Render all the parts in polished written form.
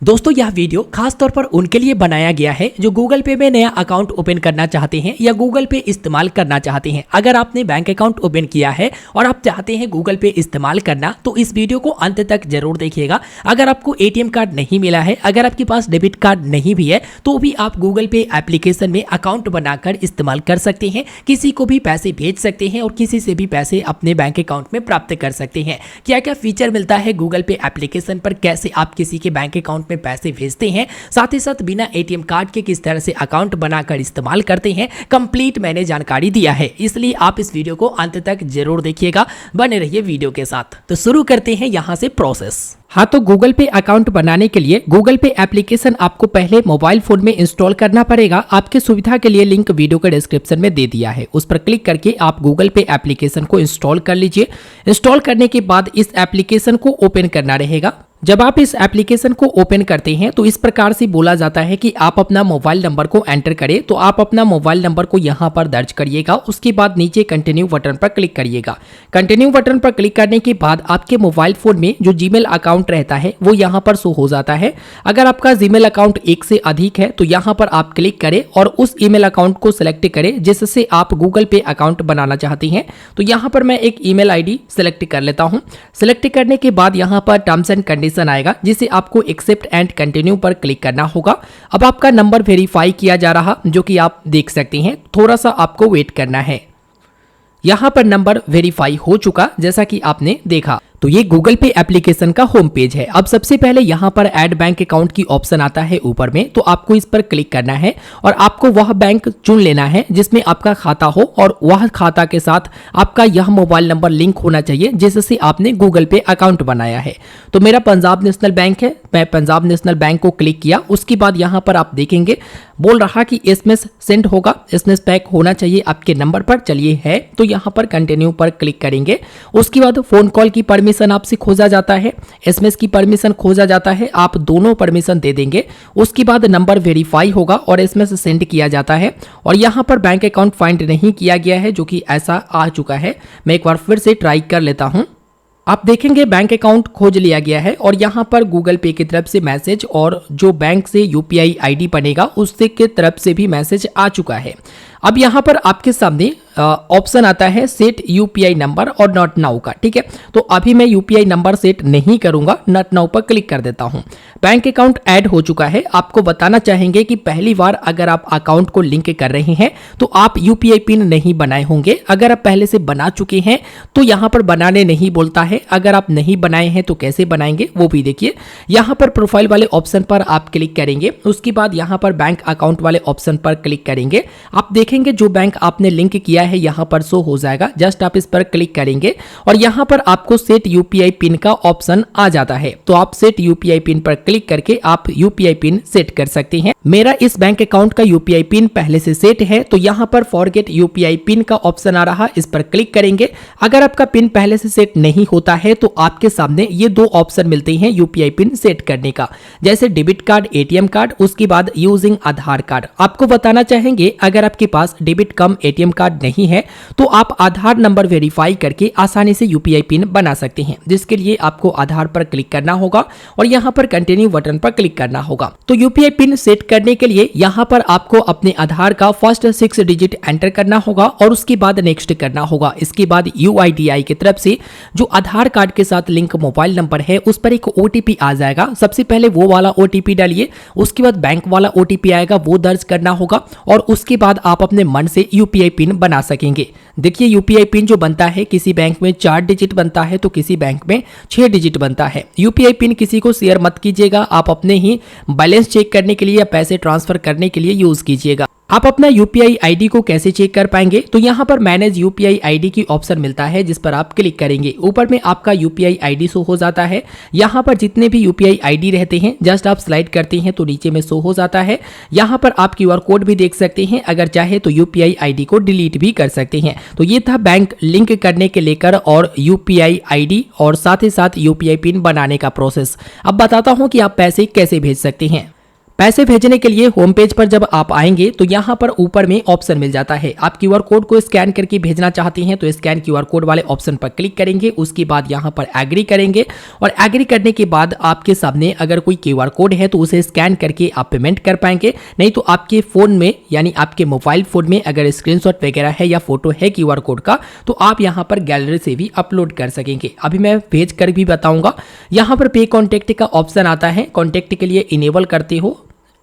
दोस्तों यह वीडियो खास तौर पर उनके लिए बनाया गया है जो गूगल पे में नया अकाउंट ओपन करना चाहते हैं या गूगल पे इस्तेमाल करना चाहते हैं। अगर आपने बैंक अकाउंट ओपन किया है और आप चाहते हैं गूगल पे इस्तेमाल करना तो इस वीडियो को अंत तक जरूर देखिएगा। अगर आपको एटीएम कार्ड नहीं मिला है, अगर आपके पास डेबिट कार्ड नहीं भी है तो भी आप गूगल पे एप्लीकेशन में अकाउंट बनाकर इस्तेमाल कर सकते हैं, किसी को भी पैसे भेज सकते हैं और किसी से भी पैसे अपने बैंक अकाउंट में प्राप्त कर सकते हैं। क्या क्या फीचर मिलता है गूगल पे एप्लीकेशन पर, कैसे आप किसी के बैंक अकाउंट में पैसे भेजते हैं, साथ ही साथ बिना एटीएम कार्ड के किस तरह से अकाउंट बनाकर इस्तेमाल करते हैं, कंप्लीट मैंने जानकारी दिया है। इसलिए आप इस वीडियो को अंत तक जरूर देखिएगा, बने रहिए वीडियो के साथ। तो शुरू करते हैं यहां से प्रोसेस। हाँ, तो गूगल पे अकाउंट बनाने के लिए गूगल पे एप्लीकेशन आपको पहले मोबाइल फोन में इंस्टॉल करना पड़ेगा। आपके सुविधा के लिए लिंक वीडियो के डिस्क्रिप्शन में दे दिया है, उस पर क्लिक करके आप गूगल पे एप्लीकेशन को इंस्टॉल कर लीजिए। इंस्टॉल करने के बाद इस एप्लीकेशन को ओपन करना रहेगा। जब आप इस एप्लीकेशन को ओपन करते हैं तो इस प्रकार से बोला जाता है कि आप अपना मोबाइल नंबर को एंटर करें। तो आप अपना मोबाइल नंबर को यहां पर दर्ज करिएगा, उसके बाद नीचे कंटिन्यू बटन पर क्लिक करिएगा। कंटिन्यू बटन पर क्लिक करने के बाद आपके मोबाइल फोन में जो जीमेल अकाउंट रहता है वो यहां पर शो हो जाता है। अगर आपका जीमेल अकाउंट एक से अधिक है तो यहां पर आप क्लिक करें और उस ईमेल अकाउंट को सिलेक्ट करें जिससे आप गूगल पे अकाउंट बनाना चाहते हैं। तो यहां पर मैं एक ईमेल आईडी सिलेक्ट कर लेता हूं। सिलेक्ट करने के बाद यहां पर टर्म्स एंड कंडीशन आएगा जिसे आपको एक्सेप्ट एंड कंटिन्यू पर क्लिक करना होगा। अब आपका नंबर वेरीफाई किया जा रहा, जो कि आप देख सकते हैं। थोड़ा सा आपको वेट करना है। यहां पर नंबर वेरीफाई हो चुका जैसा कि आपने देखा। तो ये गूगल पे एप्लीकेशन का होम पेज है। अब सबसे पहले यहाँ पर ऐड बैंक अकाउंट की ऑप्शन आता है ऊपर में, तो आपको इस पर क्लिक करना है और आपको वह बैंक चुन लेना है जिसमें आपका खाता हो और वह खाता के साथ आपका यह मोबाइल नंबर लिंक होना चाहिए जिससे आपने गूगल पे अकाउंट बनाया है। तो मेरा पंजाब नेशनल बैंक है, मैं पंजाब नेशनल बैंक को क्लिक किया। उसके बाद यहाँ पर आप देखेंगे बोल रहा कि एसएमएस सेंड होगा, एसएमएस पैक होना चाहिए आपके नंबर पर। चलिए है, तो यहाँ पर कंटिन्यू पर क्लिक करेंगे। उसके बाद फोन कॉल की परमिशन आपसे खोजा जाता है, एसएमएस की परमिशन खोजा जाता है, आप दोनों परमिशन दे देंगे। उसके बाद नंबर वेरीफाई होगा और एसएमएस सेंड किया जाता है। और यहाँ पर बैंक अकाउंट फाइंड नहीं किया गया है, जो कि ऐसा आ चुका है। मैं एक बार फिर से ट्राई कर लेता हूँ। आप देखेंगे बैंक अकाउंट खोज लिया गया है और यहाँ पर गूगल पे की तरफ से मैसेज और जो बैंक से यूपीआई आईडी बनेगा उससे की तरफ से भी मैसेज आ चुका है। अब यहाँ पर आपके सामने ऑप्शन आता है सेट यूपीआई नंबर और नॉट नाउ का, ठीक है। तो अभी मैं यूपीआई नंबर सेट नहीं करूंगा, नॉट नाउ पर क्लिक कर देता हूं। बैंक अकाउंट ऐड हो चुका है। आपको बताना चाहेंगे कि पहली बार अगर आप अकाउंट को लिंक कर रहे हैं तो आप यूपीआई पिन नहीं बनाए होंगे। अगर आप पहले से बना चुके हैं तो यहाँ पर बनाने नहीं बोलता है। अगर आप नहीं बनाए हैं तो कैसे बनाएंगे वो भी देखिए। यहाँ पर प्रोफाइल वाले ऑप्शन पर आप क्लिक करेंगे, उसके बाद यहाँ पर बैंक अकाउंट वाले ऑप्शन पर क्लिक करेंगे। आप देखेंगे जो बैंक आपने लिंक किया है यहाँ पर शो हो जाएगा। जस्ट आप इस पर क्लिक करेंगे और यहाँ पर आपको सेट यूपीआई पिन का ऑप्शन आ जाता है। तो आप सेट यूपीआई पिन पर क्लिक करके आप यूपीआई पिन सेट कर सकते हैं। मेरा इस बैंक अकाउंट का यूपीआई पिन पहले से सेट है, तो यहाँ पर फॉरगेट यूपीआई पिन का ऑप्शन आ रहा, इस पर क्लिक करेंगे। अगर आपका पिन पहले से सेट नहीं होता है तो आपके सामने ये दो ऑप्शन मिलते हैं यूपीआई पिन सेट करने का, जैसे डेबिट कार्ड, एटीएम कार्ड, उसके बाद यूजिंग आधार कार्ड। आपको बताना चाहेंगे अगर आपके पास डेबिट कम एटीएम कार्ड नहीं है तो आप आधार नंबर वेरीफाई करके आसानी से यूपीआई पिन बना सकते हैं, जिसके लिए आपको आधार पर क्लिक करना होगा और यहाँ पर कंटिन्यू बटन पर क्लिक करना होगा। तो यूपीआई पिन सेट करने के लिए यहाँ पर आपको अपने आधार का फर्स्ट 6 डिजिट एंटर करना होगा और उसके बाद नेक्स्ट करना होगा। इसके बाद यूआईडीआई की तरफ से जो आधार कार्ड के साथ लिंक मोबाइल नंबर है उस पर एक ओटीपी आ जाएगा। सबसे पहले वो वाला ओटीपी डालिए, उसके बाद बैंक वाला ओटीपी आएगा, वो दर्ज करना होगा और उसके बाद आप अपने मन से यूपीआई पिन बना सकेंगे। देखिए यूपीआई पिन जो बनता है किसी बैंक में 4 डिजिट बनता है तो किसी बैंक में 6 डिजिट बनता है। यूपीआई पिन किसी को शेयर मत कीजिएगा, आप अपने ही बैलेंस चेक करने के लिए या पैसे ट्रांसफर करने के लिए यूज कीजिएगा। आप अपना यूपीआई आईडी को कैसे चेक कर पाएंगे, तो यहाँ पर मैनेज यूपीआई आईडी की ऑप्शन मिलता है जिस पर आप क्लिक करेंगे। ऊपर में आपका यूपीआई आईडी शो हो जाता है। यहाँ पर जितने भी यूपीआई आईडी रहते हैं जस्ट आप स्लाइड करते हैं तो नीचे में शो हो जाता है। यहाँ पर आप क्यूआर कोड भी देख सकते हैं, अगर चाहे तो यूपीआई आईडी को डिलीट भी कर सकते हैं। तो ये था बैंक लिंक करने के लेकर और यूपीआई आईडी और साथ ही साथ यूपीआई पिन बनाने का प्रोसेस। अब बताता हूँ कि आप पैसे कैसे भेज सकते हैं। पैसे भेजने के लिए होम पेज पर जब आप आएंगे तो यहाँ पर ऊपर में ऑप्शन मिल जाता है। आप क्यूआर कोड को स्कैन करके भेजना चाहते हैं तो स्कैन क्यूआर कोड वाले ऑप्शन पर क्लिक करेंगे। उसके बाद यहाँ पर एग्री करेंगे और एग्री करने के बाद आपके सामने अगर कोई क्यूआर कोड है तो उसे स्कैन करके आप पेमेंट कर पाएंगे। नहीं तो आपके फोन में यानी आपके मोबाइल फोन में अगर स्क्रीनशॉट वगैरह है या फोटो है क्यूआर कोड का तो आप यहाँ पर गैलरी से भी अपलोड कर सकेंगे। अभी मैं भेज कर भी बताऊंगा। यहाँ पर पे कॉन्टेक्ट का ऑप्शन आता है। कॉन्टेक्ट के लिए इनेबल करते हो,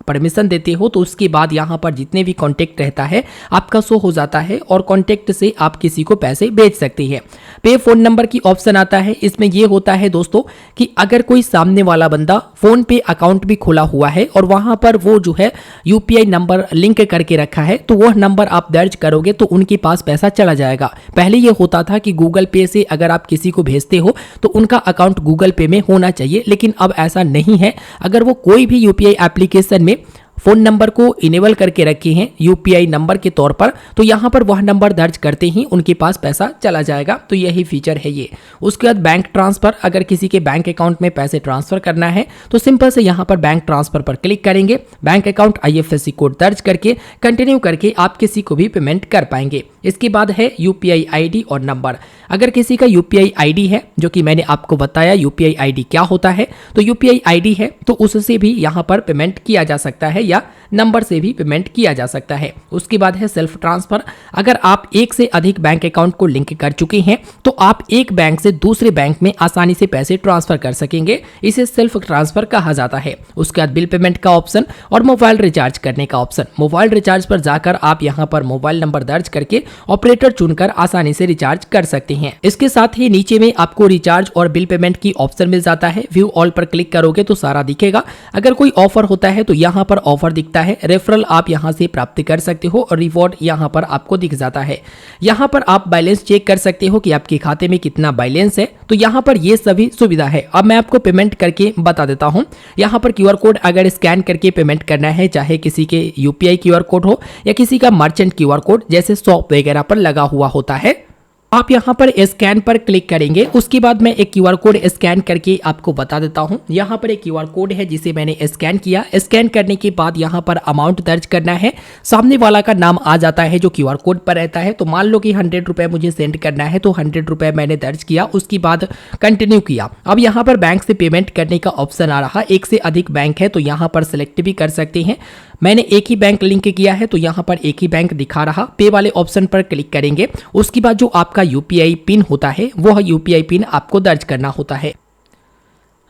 परमिशन देते हो तो उसके बाद यहाँ पर जितने भी कॉन्टेक्ट रहता है आपका शो हो जाता है और कॉन्टेक्ट से आप किसी को पैसे भेज सकते हैं। पे फोन नंबर की ऑप्शन आता है। इसमें यह होता है दोस्तों कि अगर कोई सामने वाला बंदा फोन पे अकाउंट भी खोला हुआ है और वहां पर वो जो है यूपीआई नंबर लिंक करके रखा है तो वह नंबर आप दर्ज करोगे तो उनके पास पैसा चला जाएगा। पहले यह होता था कि गूगल पे से अगर आप किसी को भेजते हो तो उनका अकाउंट गूगल पे में होना चाहिए, लेकिन अब ऐसा नहीं है। अगर वो कोई भी यूपीआई एप्लीकेशन में फोन नंबर को इनेबल करके रखे हैं यूपीआई नंबर के तौर पर तो यहाँ पर वह नंबर दर्ज करते ही उनके पास पैसा चला जाएगा। तो यही फीचर है ये। उसके बाद बैंक ट्रांसफर, अगर किसी के बैंक अकाउंट में पैसे ट्रांसफर करना है तो सिंपल से यहाँ पर बैंक ट्रांसफर पर क्लिक करेंगे। बैंक अकाउंट आईएफएससी कोड दर्ज करके कंटिन्यू करके आप किसी को भी पेमेंट कर पाएंगे। इसके बाद है यूपीआई आईडी और नंबर। अगर किसी का यूपीआई आईडी है, जो कि मैंने आपको बताया यूपीआई आईडी क्या होता है, तो यूपीआई आईडी है तो उससे भी यहाँ पर पेमेंट किया जा सकता है या नंबर से भी पेमेंट किया जा सकता है। उसके बाद है सेल्फ ट्रांसफर। अगर आप एक से अधिक बैंक अकाउंट को लिंक कर चुके हैं तो आप एक बैंक से दूसरे बैंक में आसानी से पैसे ट्रांसफर कर सकेंगे। इसे सेल्फ ट्रांसफर कहा जाता है। उसके बाद बिल पेमेंट का ऑप्शन और मोबाइल रिचार्ज करने का ऑप्शन। मोबाइल रिचार्ज पर जाकर आप यहाँ पर मोबाइल नंबर दर्ज करके ऑपरेटर चुनकर आसानी से रिचार्ज कर सकते हैं। इसके साथ ही नीचे में आपको रिचार्ज और बिल पेमेंट की ऑप्शन मिल जाता है। व्यू ऑल पर क्लिक करोगे तो सारा दिखेगा। अगर कोई ऑफर होता है तो यहाँ पर ऑफर दिखता है। रेफरल आप यहाँ से प्राप्त कर सकते हो और रिवॉर्ड यहाँ पर आपको दिख जाता है। यहाँ पर आप बैलेंस चेक कर सकते हो कि आपके खाते में कितना बैलेंस है। तो यहाँ पर ये सभी सुविधा है। अब मैं आपको पेमेंट करके बता देता हूँ। यहाँ पर क्यूआर कोड अगर स्कैन करके पेमेंट करना है, चाहे किसी के यूपीआई क्यूआर कोड हो या किसी का मर्चेंट क्यूआर कोड जैसे शॉप वगैरह पर लगा हुआ होता है, आप यहाँ पर स्कैन पर क्लिक करेंगे। उसके बाद मैं एक क्यूआर कोड स्कैन करके आपको बता देता हूँ। यहाँ पर एक क्यूआर कोड है जिसे मैंने स्कैन किया। स्कैन करने के बाद यहाँ पर अमाउंट दर्ज करना है। सामने वाला का नाम आ जाता है जो क्यूआर कोड पर रहता है। तो मान लो कि 100 रुपये मुझे सेंड करना है तो 100 रुपये मैंने दर्ज किया। उसके बाद कंटिन्यू किया। अब यहाँ पर बैंक से पेमेंट करने का ऑप्शन आ रहा। एक से अधिक बैंक है तो यहाँ पर सिलेक्ट भी कर सकते हैं। मैंने एक ही बैंक लिंक किया है तो यहाँ पर एक ही बैंक दिखा रहा। पे वाले ऑप्शन पर क्लिक करेंगे। उसके बाद जो आपका यूपीआई पिन होता है वह यूपीआई पिन आपको दर्ज करना होता है।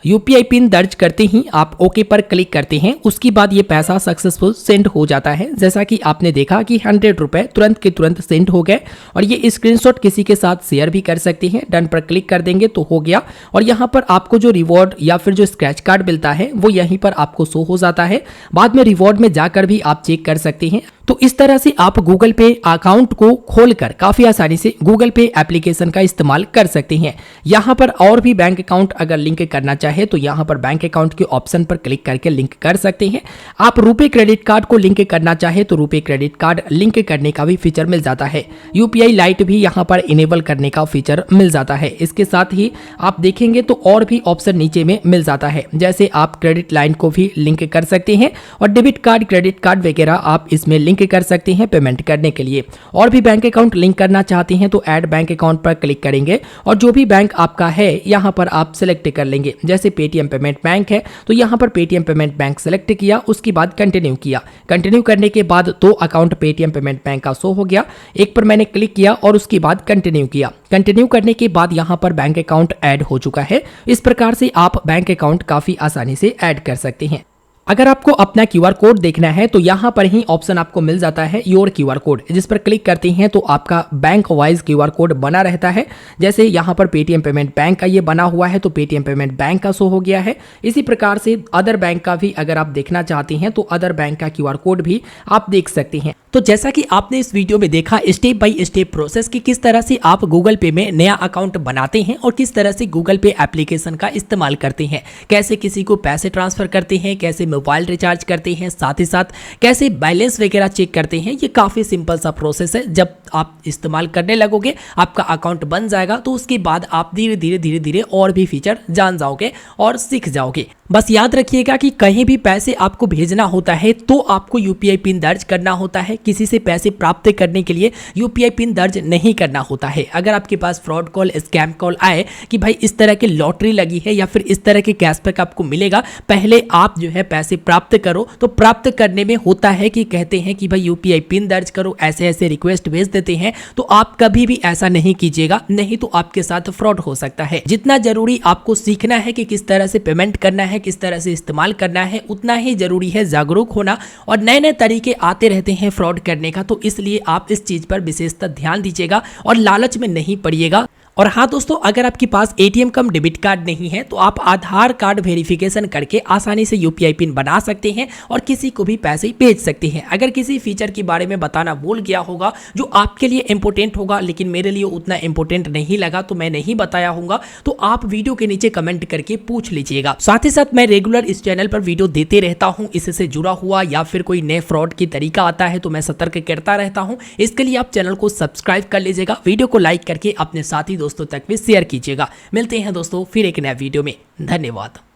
यूपीआई पिन दर्ज करते ही आप ओके पर क्लिक करते हैं। उसके बाद ये पैसा सक्सेसफुल सेंड हो जाता है। जैसा कि आपने देखा कि 100 रुपये तुरंत के तुरंत सेंड हो गए और ये स्क्रीनशॉट किसी के साथ शेयर भी कर सकते हैं। डन पर क्लिक कर देंगे तो हो गया। और यहाँ पर आपको जो रिवॉर्ड या फिर जो स्क्रैच कार्ड मिलता है वो यहीं पर आपको शो हो जाता है। बाद में रिवॉर्ड में जाकर भी आप चेक कर सकते हैं। तो इस तरह से आप गूगल पे अकाउंट को खोलकर काफी आसानी से गूगल पे एप्लीकेशन का इस्तेमाल कर सकते हैं। यहाँ पर और भी बैंक अकाउंट अगर लिंक करना चाहे तो यहाँ पर बैंक अकाउंट के ऑप्शन पर क्लिक करके लिंक कर सकते हैं। आप रुपे क्रेडिट कार्ड को लिंक करना चाहे तो रुपे क्रेडिट कार्ड लिंक करने का भी फीचर मिल जाता है। यूपीआई लाइट भी यहाँ पर इनेबल करने का फीचर मिल जाता है। इसके साथ ही आप देखेंगे तो और भी ऑप्शन नीचे में मिल जाता है। जैसे आप क्रेडिट लाइन को भी लिंक कर सकते हैं और डेबिट कार्ड क्रेडिट कार्ड वगैरह आप इसमें लिंक कर सकते हैं पेमेंट करने के लिए। और भी बैंक अकाउंट लिंक करना चाहते हैं तो ऐड बैंक अकाउंट पर क्लिक करेंगे और जो भी बैंक आपका है यहाँ पर आप सिलेक्ट कर लेंगे। जैसे पेटीएम पेमेंट बैंक है तो यहाँ पर पेटीएम पेमेंट बैंक सिलेक्ट किया। उसके बाद कंटिन्यू किया। कंटिन्यू करने के बाद 2 अकाउंट पेटीएम पेमेंट बैंक का शो हो गया। एक पर मैंने क्लिक किया और उसके बाद कंटिन्यू किया। कंटिन्यू करने के बाद यहाँ पर बैंक अकाउंट ऐड हो चुका है। इस प्रकार से आप बैंक अकाउंट काफी आसानी से ऐड कर सकते हैं। अगर आपको अपना क्यूआर कोड देखना है तो यहाँ पर ही ऑप्शन आपको मिल जाता है योर क्यूआर कोड। जिस पर क्लिक करते हैं तो आपका बैंक वाइज क्यूआर कोड बना रहता है। जैसे यहाँ पर पेटीएम पेमेंट बैंक का ये बना हुआ है तो पेटीएम पेमेंट बैंक का शो हो गया है। इसी प्रकार से अदर बैंक का भी अगर आप देखना चाहते हैं तो अदर बैंक का क्यूआर कोड भी आप देख सकते हैं। तो जैसा कि आपने इस वीडियो में देखा स्टेप बाय स्टेप प्रोसेस की किस तरह से आप गूगल पे में नया अकाउंट बनाते हैं और किस तरह से गूगल पे एप्लीकेशन का इस्तेमाल करते हैं, कैसे किसी को पैसे ट्रांसफर करते हैं, कैसे मोबाइल रिचार्ज करते हैं, साथ ही साथ कैसे बैलेंस वगैरह चेक करते हैं। ये काफ़ी सिंपल सा प्रोसेस है। जब आप इस्तेमाल करने लगोगे, आपका अकाउंट बन जाएगा, तो उसके बाद आप धीरे धीरे और भी फीचर जान जाओगे और सीख जाओगे। बस याद रखिएगा कि कहीं भी पैसे आपको भेजना होता है तो आपको यूपीआई पिन दर्ज करना होता है। किसी से पैसे प्राप्त करने के लिए यूपीआई पिन दर्ज नहीं करना होता है। अगर आपके पास फ्रॉड कॉल, स्कैम कॉल आए कि भाई इस तरह की लॉटरी लगी है या फिर इस तरह के कैशबैक आपको मिलेगा, पहले आप जो है पैसे प्राप्त करो। तो प्राप्त करने में होता है कि कहते हैं कि भाई यूपीआई पिन दर्ज करो, ऐसे ऐसे रिक्वेस्ट भेज देते हैं। तो आप कभी भी ऐसा नहीं कीजिएगा, नहीं तो आपके साथ फ्रॉड हो सकता है। जितना जरूरी आपको सीखना है कि किस तरह से पेमेंट करना है, किस तरह से इस्तेमाल करना है, उतना ही जरूरी है जागरूक होना। और नए नए तरीके आते रहते हैं फ्रॉड करने का, तो इसलिए आप इस चीज पर विशेषतः ध्यान दीजिएगा और लालच में नहीं पड़िएगा। और हाँ दोस्तों, अगर आपके पास एटीएम कम डेबिट कार्ड नहीं है तो आप आधार कार्ड वेरिफिकेशन करके आसानी से यूपीआई पिन बना सकते हैं और किसी को भी पैसे भेज सकते हैं। अगर किसी फीचर के बारे में बताना भूल गया होगा जो आपके लिए इंपॉर्टेंट होगा लेकिन मेरे लिए उतना इंपॉर्टेंट नहीं लगा तो मैं नहीं बताया होगा, तो आप वीडियो के नीचे कमेंट करके पूछ लीजिएगा। साथ ही साथ मैं रेगुलर इस चैनल पर वीडियो देते रहता हूँ। इससे जुड़ा हुआ या फिर कोई नए फ्रॉड की तरीका आता है तो मैं सतर्क करता रहता हूँ। इसके लिए आप चैनल को सब्सक्राइब कर लीजिएगा, वीडियो को लाइक करके अपने साथी दोस्तों तक भी शेयर कीजिएगा। मिलते हैं दोस्तों फिर एक नया वीडियो में। धन्यवाद।